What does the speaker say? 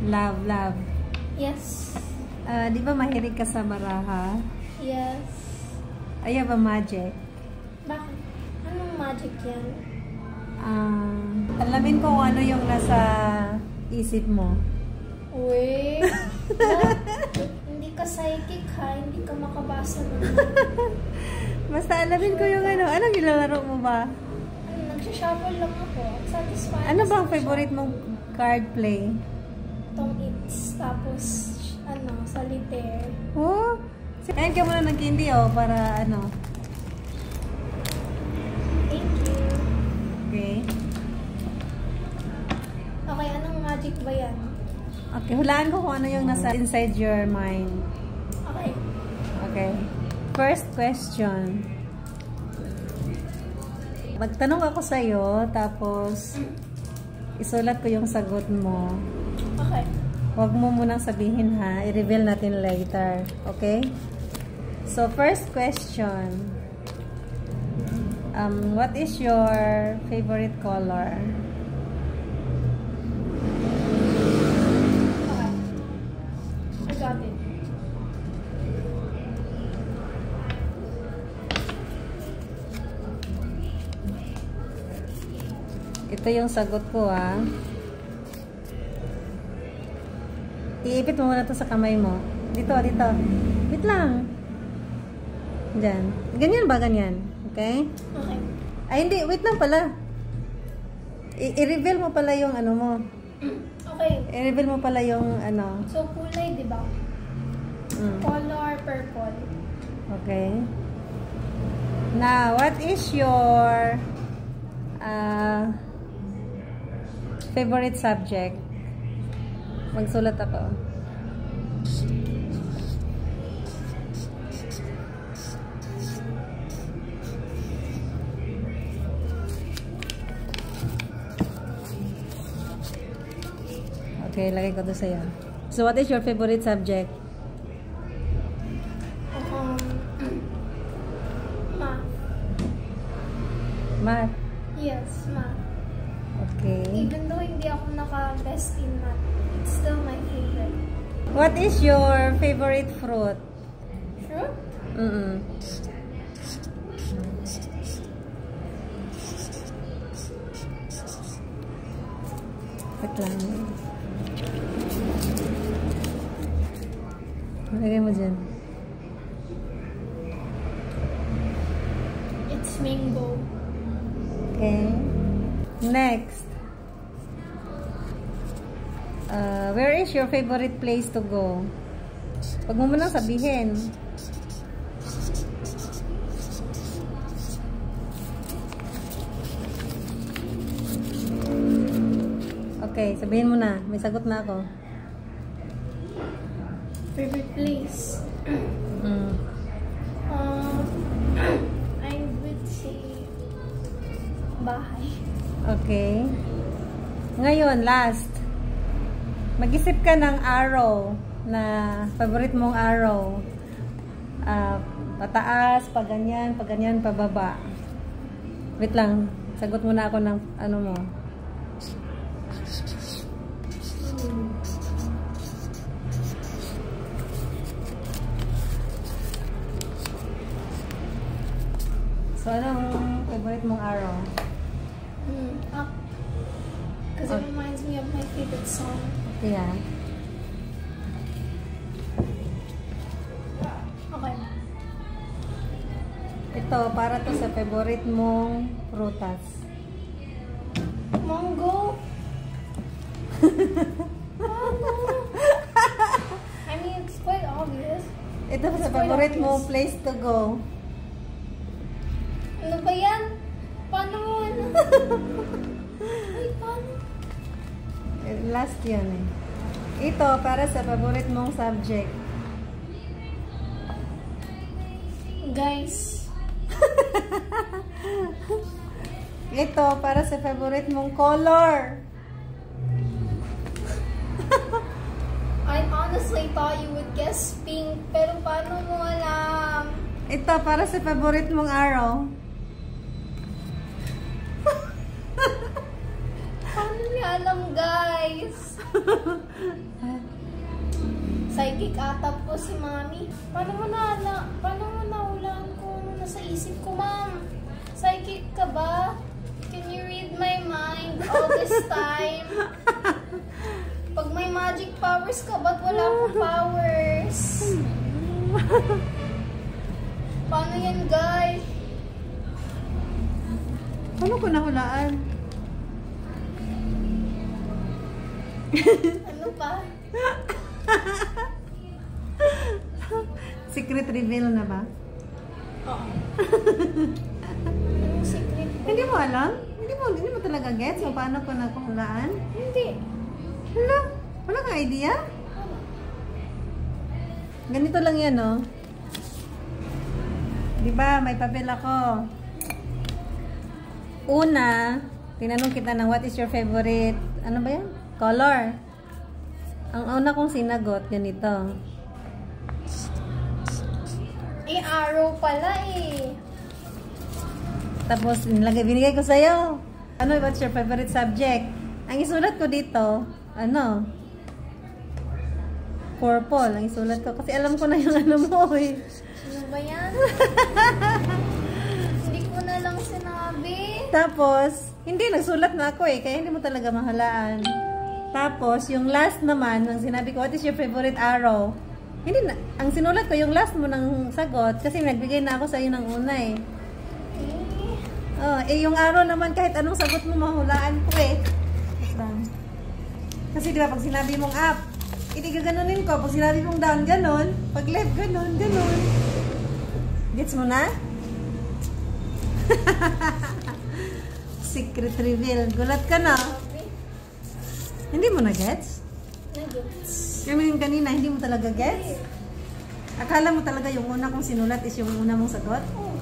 Love, love. Yes. Di ba mahilig ka sa baraha? Yes. Ayaw ba magic? Bakit? Anong magic yan? Alamin ko kung ano yung nasa isip mo. Uy. Hindi ka psychic ha? Hindi ka makabasa naman. Basta alamin ko yung ano. Anong nilalaro mo ba? Nagsha-shuffle lang ako. Satisfied. Ano bang favorite mong card play? Tong It's. Tapos, solitaire. Oh! Kain ka muna ng candy para ano. Thank you. Okay. Okay, anong magic ba yan? Okay, hulaan ko kung ano yung nasa inside your mind. Okay. Okay. First question. Magtanong ako sa'yo, tapos isulat ko yung sagot mo. Okay. Huwag mo munang sabihin ha. I-reveal natin later. Okay? So, first question. What is your favorite color? Okay. I got it. Ito yung sagot ko ha. Iipit mo muna to sa kamay mo. Dito, dito. Wait lang. Diyan. Ganyan ba? Ganyan. Okay? Okay. Ay, hindi. Wait lang pala. I-reveal mo pala yung ano mo. Okay. I-reveal mo pala yung ano. So, kulay, di ba? Color purple. Okay. Now, what is your favorite subject? Magsulat ako. Okay, lagay ko to sa'yo. So, what is your favorite subject? Math. Math. Yes, math. Okay. Even though hindi ako naka-best in math, it's still my favorite. What is your favorite fruit? Fruit? Wait lang. Lagay mo dyan. It's mango. Okay. Next. Where is your favorite place to go? Pag mo munang sabihin. Okay, sabihin mo na. May sagot na ako. Favorite place? I would say bahay. Okay. Ngayon, last. Mag-isip ka ng arrow na favorite mong arrow. Pataas, paganyan, pababa. Wait lang. Sagot muna ako ng ano mo. So, anong favorite mong arrow? Up. Because it reminds me of my favorite song. Yeah. Okay. Ito, para to sa favorite mong prutas. Mango. I mean, it's quite obvious. Ito sa favorite mong place to go. Ano ba yan? Paano mo ano? Ay, paano? Last yan eh. Ito, para sa favorite mong subject. Guys. Ito, para sa favorite mong color. I honestly thought you would guess pink, pero paano mo alam? Ito, para sa favorite mong arrow. Paano niya alam, guys? Psychic atap ko si Mami. Paano mo nahulaan kung ano nasa isip ko, Ma'am? Psychic ka ba? Can you read my mind all this time? Pag may magic powers ka, ba't wala akong powers? Paano yan, guys? Paano ko nahulaan? Ano pa? Secret reveal na ba? Oo. Anong secret ba? Hindi mo alam? Hindi mo talaga gets kung paano ko nakuhulaan? Hindi. Hala, wala kang idea? Ganito lang yan, no? Diba, may papel ako. Una, tinanong kita ng what is your favorite, ano ba yan? Color. Ang una kong sinagot, ganito. Arrow pala eh. Tapos, binigay ko sa'yo. Ano, what's your favorite subject? Ang isulat ko dito, ano? Purple, ang isulat ko. Kasi alam ko na yung ano mo eh. Ano ba yan? Hindi ko na lang sinabi. Tapos, hindi, nagsulat na ako eh. Kaya hindi mo talaga mahalaan. Tapos, yung last naman, nang sinabi ko, what is your favorite arrow? Hindi na, ang sinulat ko, yung last mo ng sagot, kasi nagbigay na ako sa'yo ng una eh. Oh, yung arrow naman, kahit anong sagot mo, mahulaan ko eh. Kasi diba, pag sinabi mong up, hindi gaganunin ko. Pag sinabi mong down, ganon. Pag left, ganon, ganon. Gets mo na? Secret reveal. Gulat ka na. Hindi mo na gets? Nagets. Kami yung kanina, hindi mo talaga gets? Akala mo talaga yung una kong sinulat is yung una mong sagot? Oh.